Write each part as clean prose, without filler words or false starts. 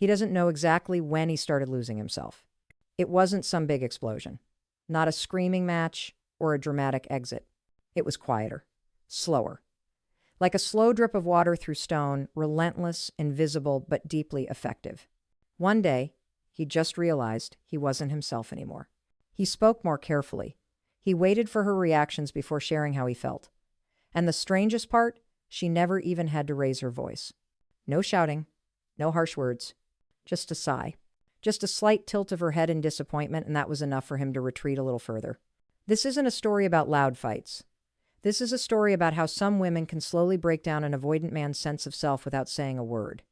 He doesn't know exactly when he started losing himself. It wasn't some big explosion, not a screaming match or a dramatic exit. It was quieter, slower, like a slow drip of water through stone, relentless, invisible, but deeply effective. One day, he just realized he wasn't himself anymore. He spoke more carefully. He waited for her reactions before sharing how he felt. And the strangest part, she never even had to raise her voice. No shouting, no harsh words, just a sigh. Just a slight tilt of her head in disappointment, and that was enough for him to retreat a little further. This isn't a story about loud fights. This is a story about how some women can slowly break down an avoidant man's sense of self without saying a word.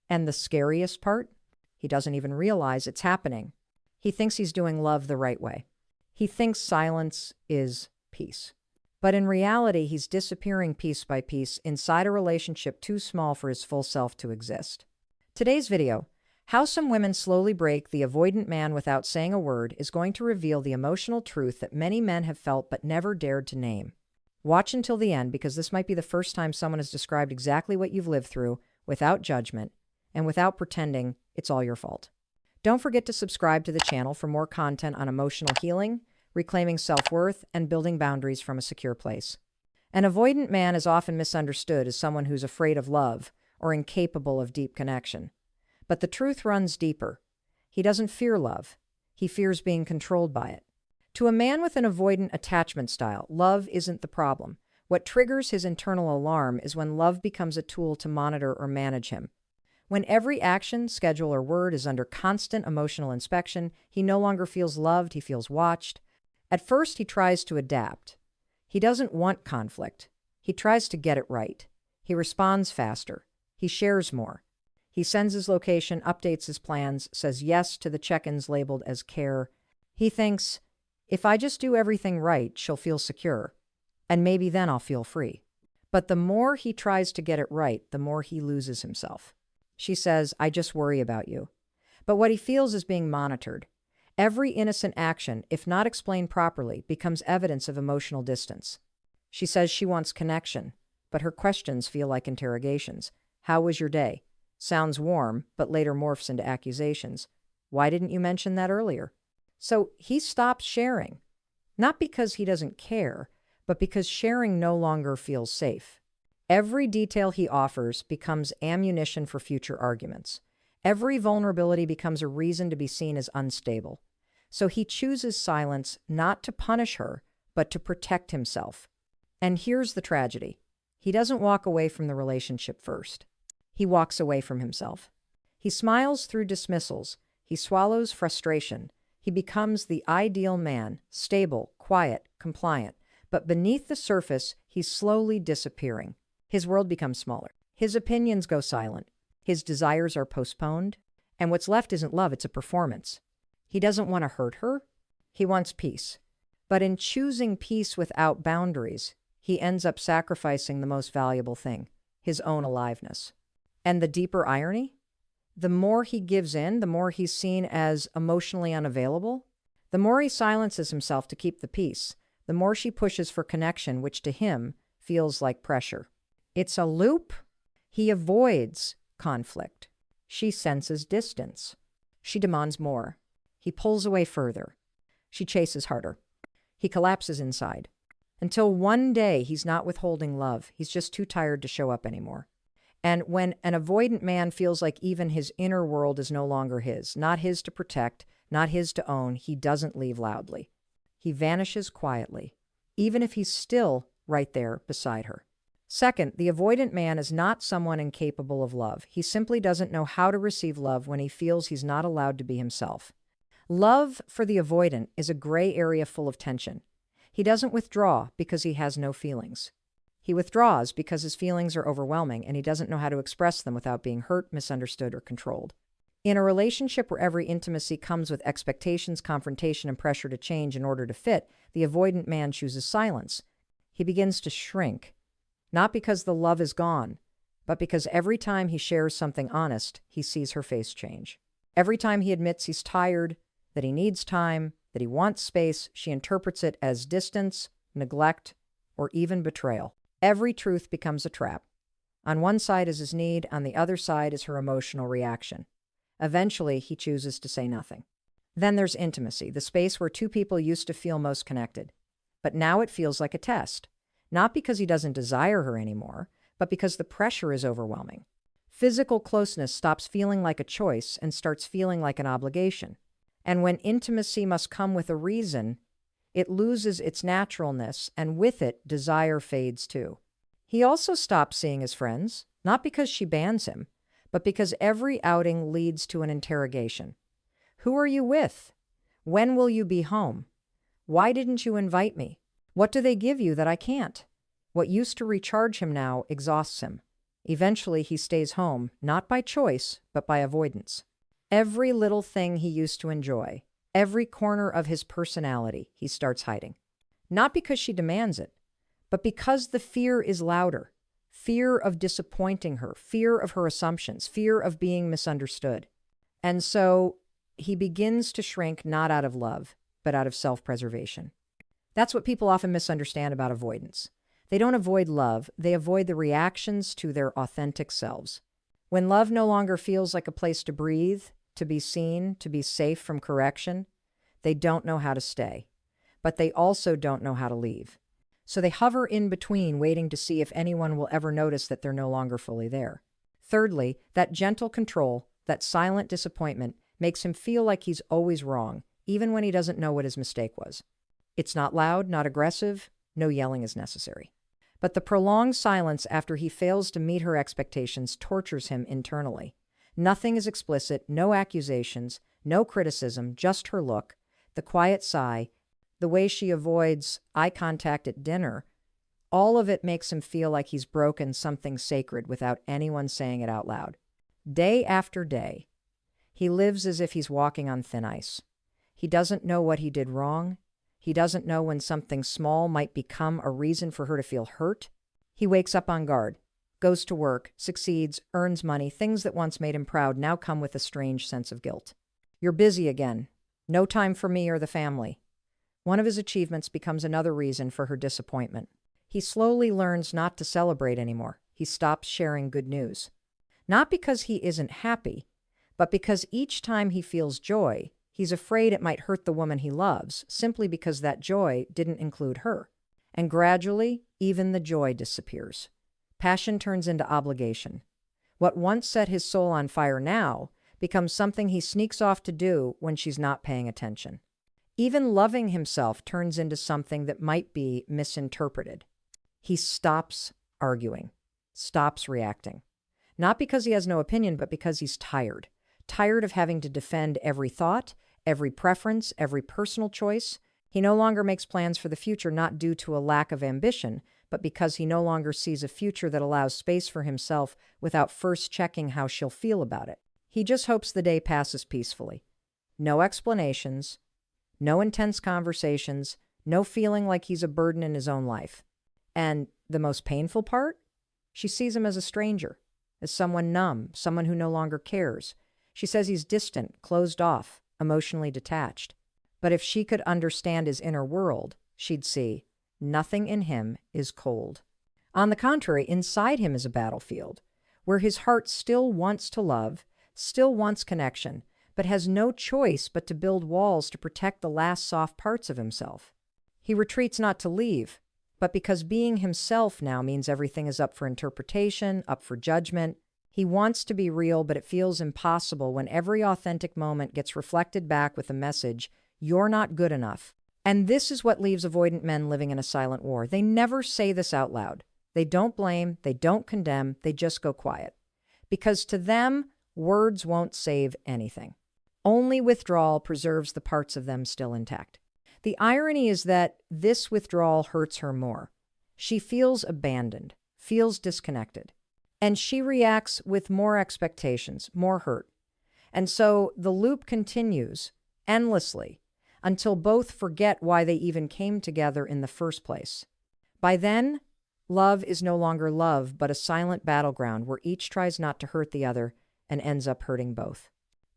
And the scariest part? He doesn't even realize it's happening. He thinks he's doing love the right way. He thinks silence is peace. But in reality, he's disappearing piece by piece inside a relationship too small for his full self to exist. Today's video, How Some Women Slowly Break the Avoidant Man Without Saying a Word, is going to reveal the emotional truth that many men have felt but never dared to name. Watch until the end, because this might be the first time someone has described exactly what you've lived through without judgment and without pretending it's all your fault. Don't forget to subscribe to the channel for more content on emotional healing, reclaiming self-worth, and building boundaries from a secure place. An avoidant man is often misunderstood as someone who's afraid of love or incapable of deep connection. But the truth runs deeper. He doesn't fear love. He fears being controlled by it. To a man with an avoidant attachment style, love isn't the problem. What triggers his internal alarm is when love becomes a tool to monitor or manage him. When every action, schedule, or word is under constant emotional inspection, he no longer feels loved, he feels watched. At first, he tries to adapt. He doesn't want conflict. He tries to get it right. He responds faster. He shares more. He sends his location, updates his plans, says yes to the check-ins labeled as care. He thinks, if I just do everything right, she'll feel secure, and maybe then I'll feel free. But the more he tries to get it right, the more he loses himself. She says, I just worry about you. But what he feels is being monitored. Every innocent action, if not explained properly, becomes evidence of emotional distance. She says she wants connection, but her questions feel like interrogations. How was your day? Sounds warm, but later morphs into accusations. Why didn't you mention that earlier? So he stops sharing, not because he doesn't care, but because sharing no longer feels safe. Every detail he offers becomes ammunition for future arguments. Every vulnerability becomes a reason to be seen as unstable. So he chooses silence not to punish her, but to protect himself. And here's the tragedy. He doesn't walk away from the relationship first. He walks away from himself. He smiles through dismissals. He swallows frustration. He becomes the ideal man, stable, quiet, compliant. But beneath the surface, he's slowly disappearing. His world becomes smaller. His opinions go silent. His desires are postponed. And what's left isn't love, it's a performance. He doesn't want to hurt her. He wants peace. But in choosing peace without boundaries, he ends up sacrificing the most valuable thing, his own aliveness. And the deeper irony? The more he gives in, the more he's seen as emotionally unavailable. The more he silences himself to keep the peace, the more she pushes for connection, which to him feels like pressure. It's a loop. He avoids conflict. She senses distance. She demands more. He pulls away further. She chases harder. He collapses inside. Until one day he's not withholding love. He's just too tired to show up anymore. And when an avoidant man feels like even his inner world is no longer his, not his to protect, not his to own, he doesn't leave loudly. He vanishes quietly, even if he's still right there beside her. Second, the avoidant man is not someone incapable of love. He simply doesn't know how to receive love when he feels he's not allowed to be himself. Love for the avoidant is a gray area full of tension. He doesn't withdraw because he has no feelings. He withdraws because his feelings are overwhelming and he doesn't know how to express them without being hurt, misunderstood, or controlled. In a relationship where every intimacy comes with expectations, confrontation, and pressure to change in order to fit, the avoidant man chooses silence. He begins to shrink, not because the love is gone, but because every time he shares something honest, he sees her face change. Every time he admits he's tired, that he needs time, that he wants space, she interprets it as distance, neglect, or even betrayal. Every truth becomes a trap. On one side is his need, on the other side is her emotional reaction. Eventually, he chooses to say nothing. Then there's intimacy, the space where two people used to feel most connected. But now it feels like a test. Not because he doesn't desire her anymore, but because the pressure is overwhelming. Physical closeness stops feeling like a choice and starts feeling like an obligation. And when intimacy must come with a reason, it loses its naturalness, and with it, desire fades too. He also stops seeing his friends, not because she bans him, but because every outing leads to an interrogation. Who are you with? When will you be home? Why didn't you invite me? What do they give you that I can't? What used to recharge him now exhausts him. Eventually, he stays home, not by choice, but by avoidance. Every little thing he used to enjoy, every corner of his personality, he starts hiding. Not because she demands it, but because the fear is louder. Fear of disappointing her, fear of her assumptions, fear of being misunderstood. And so he begins to shrink not out of love, but out of self-preservation. That's what people often misunderstand about avoidance. They don't avoid love, they avoid the reactions to their authentic selves. When love no longer feels like a place to breathe, to be seen, to be safe from correction, they don't know how to stay. But they also don't know how to leave. So they hover in between, waiting to see if anyone will ever notice that they're no longer fully there. Thirdly, that gentle control, that silent disappointment, makes him feel like he's always wrong, even when he doesn't know what his mistake was. It's not loud, not aggressive, no yelling is necessary. But the prolonged silence after he fails to meet her expectations tortures him internally. Nothing is explicit, no accusations, no criticism, just her look, the quiet sigh, the way she avoids eye contact at dinner. All of it makes him feel like he's broken something sacred without anyone saying it out loud. Day after day, he lives as if he's walking on thin ice. He doesn't know what he did wrong. He doesn't know when something small might become a reason for her to feel hurt. He wakes up on guard, goes to work, succeeds, earns money. Things that once made him proud now come with a strange sense of guilt. You're busy again. No time for me or the family. One of his achievements becomes another reason for her disappointment. He slowly learns not to celebrate anymore. He stops sharing good news. Not because he isn't happy, but because each time he feels joy, he's afraid it might hurt the woman he loves, simply because that joy didn't include her. And gradually, even the joy disappears. Passion turns into obligation. What once set his soul on fire now becomes something he sneaks off to do when she's not paying attention. Even loving himself turns into something that might be misinterpreted. He stops arguing, stops reacting. Not because he has no opinion, but because he's tired. Tired of having to defend every thought, every preference, every personal choice. He no longer makes plans for the future, not due to a lack of ambition, but because he no longer sees a future that allows space for himself without first checking how she'll feel about it. He just hopes the day passes peacefully. No explanations, no intense conversations, no feeling like he's a burden in his own life. And the most painful part? She sees him as a stranger, as someone numb, someone who no longer cares. She says he's distant, closed off, emotionally detached. But if she could understand his inner world, she'd see nothing in him is cold. On the contrary, inside him is a battlefield, where his heart still wants to love, still wants connection, but has no choice but to build walls to protect the last soft parts of himself. He retreats not to leave, but because being himself now means everything is up for interpretation, up for judgment. He wants to be real, but it feels impossible when every authentic moment gets reflected back with the message, "You're not good enough." And this is what leaves avoidant men living in a silent war. They never say this out loud. They don't blame, they don't condemn, they just go quiet. Because to them, words won't save anything. Only withdrawal preserves the parts of them still intact. The irony is that this withdrawal hurts her more. She feels abandoned, feels disconnected. And she reacts with more expectations, more hurt. And so the loop continues endlessly until both forget why they even came together in the first place. By then, love is no longer love, but a silent battleground where each tries not to hurt the other and ends up hurting both.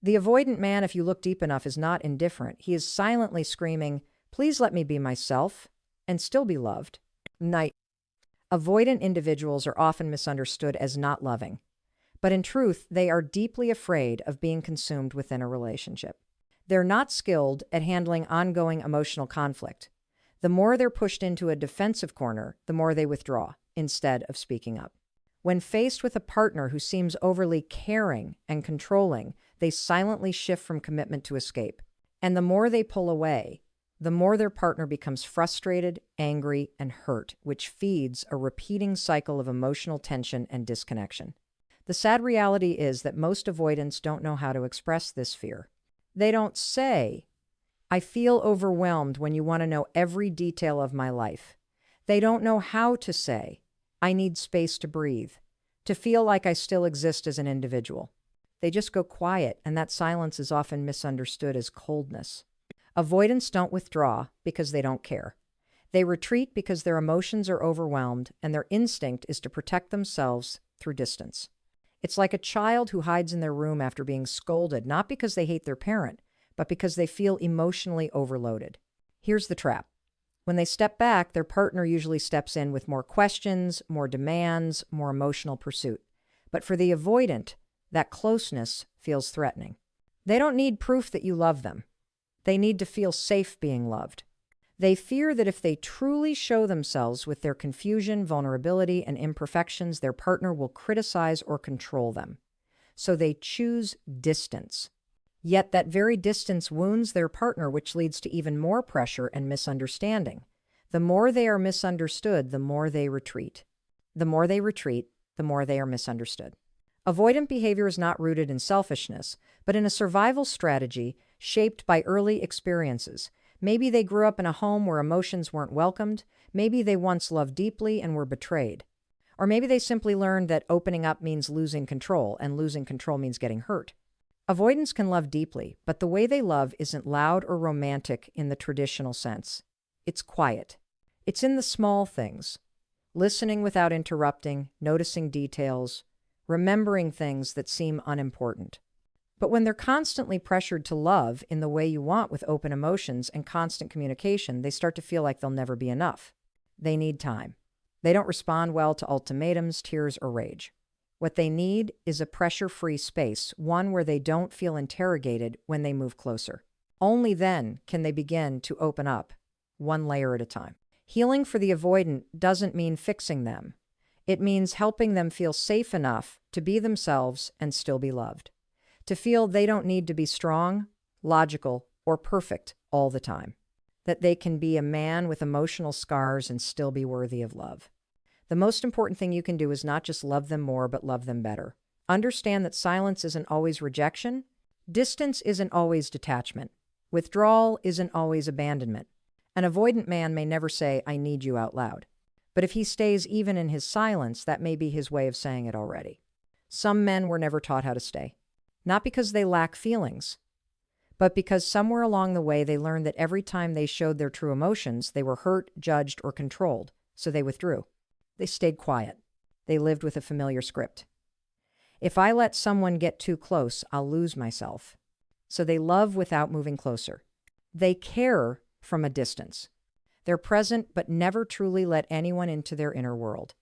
The avoidant man, if you look deep enough, is not indifferent. He is silently screaming, "Please let me be myself and still be loved." Night. Avoidant individuals are often misunderstood as not loving, But in truth, they are deeply afraid of being consumed within a relationship. They're not skilled at handling ongoing emotional conflict. The more they're pushed into a defensive corner, the more they withdraw instead of speaking up. When faced with a partner who seems overly caring and controlling, they silently shift from commitment to escape. And the more they pull away, the more their partner becomes frustrated, angry, and hurt, which feeds a repeating cycle of emotional tension and disconnection. The sad reality is that most avoidants don't know how to express this fear. They don't say, "I feel overwhelmed when you want to know every detail of my life." They don't know how to say, "I need space to breathe, to feel like I still exist as an individual." They just go quiet, and that silence is often misunderstood as coldness. Avoidants don't withdraw because they don't care. They retreat because their emotions are overwhelmed, and their instinct is to protect themselves through distance. It's like a child who hides in their room after being scolded, not because they hate their parent, but because they feel emotionally overloaded. Here's the trap. When they step back, their partner usually steps in with more questions, more demands, more emotional pursuit. But for the avoidant, that closeness feels threatening. They don't need proof that you love them. They need to feel safe being loved. They fear that if they truly show themselves with their confusion, vulnerability, and imperfections, their partner will criticize or control them. So they choose distance. Yet that very distance wounds their partner, which leads to even more pressure and misunderstanding. The more they are misunderstood, the more they retreat. The more they retreat, the more they are misunderstood. Avoidant behavior is not rooted in selfishness, but in a survival strategy shaped by early experiences. Maybe they grew up in a home where emotions weren't welcomed. Maybe they once loved deeply and were betrayed. Or maybe they simply learned that opening up means losing control, and losing control means getting hurt. Avoidants can love deeply, but the way they love isn't loud or romantic in the traditional sense. It's quiet. It's in the small things. Listening without interrupting, noticing details, remembering things that seem unimportant. But when they're constantly pressured to love in the way you want with open emotions and constant communication, they start to feel like they'll never be enough. They need time. They don't respond well to ultimatums, tears, or rage. What they need is a pressure-free space, one where they don't feel interrogated when they move closer. Only then can they begin to open up, one layer at a time. Healing for the avoidant doesn't mean fixing them. It means helping them feel safe enough to be themselves and still be loved. To feel they don't need to be strong, logical, or perfect all the time. That they can be a man with emotional scars and still be worthy of love. The most important thing you can do is not just love them more, but love them better. Understand that silence isn't always rejection. Distance isn't always detachment. Withdrawal isn't always abandonment. An avoidant man may never say, "I need you" out loud. But if he stays even in his silence, that may be his way of saying it already. Some men were never taught how to stay. Not because they lack feelings, but because somewhere along the way they learned that every time they showed their true emotions, they were hurt, judged, or controlled, so they withdrew. They stayed quiet. They lived with a familiar script. If I let someone get too close, I'll lose myself. So they love without moving closer. They care from a distance. They're present, but never truly let anyone into their inner world.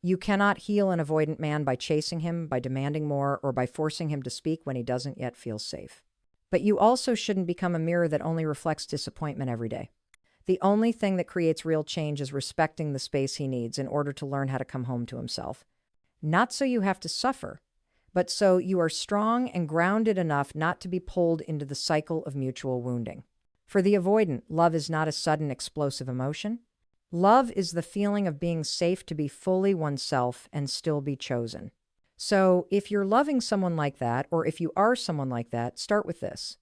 You cannot heal an avoidant man by chasing him, by demanding more, or by forcing him to speak when he doesn't yet feel safe. But you also shouldn't become a mirror that only reflects disappointment every day. The only thing that creates real change is respecting the space he needs in order to learn how to come home to himself. Not so you have to suffer, but so you are strong and grounded enough not to be pulled into the cycle of mutual wounding. For the avoidant, love is not a sudden explosive emotion. Love is the feeling of being safe to be fully oneself and still be chosen. So if you're loving someone like that, or if you are someone like that, start with this.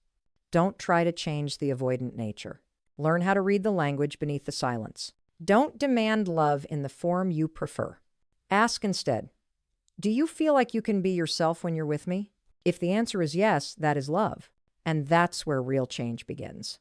Don't try to change the avoidant nature. Learn how to read the language beneath the silence. Don't demand love in the form you prefer. Ask instead, do you feel like you can be yourself when you're with me? If the answer is yes, that is love. And that's where real change begins.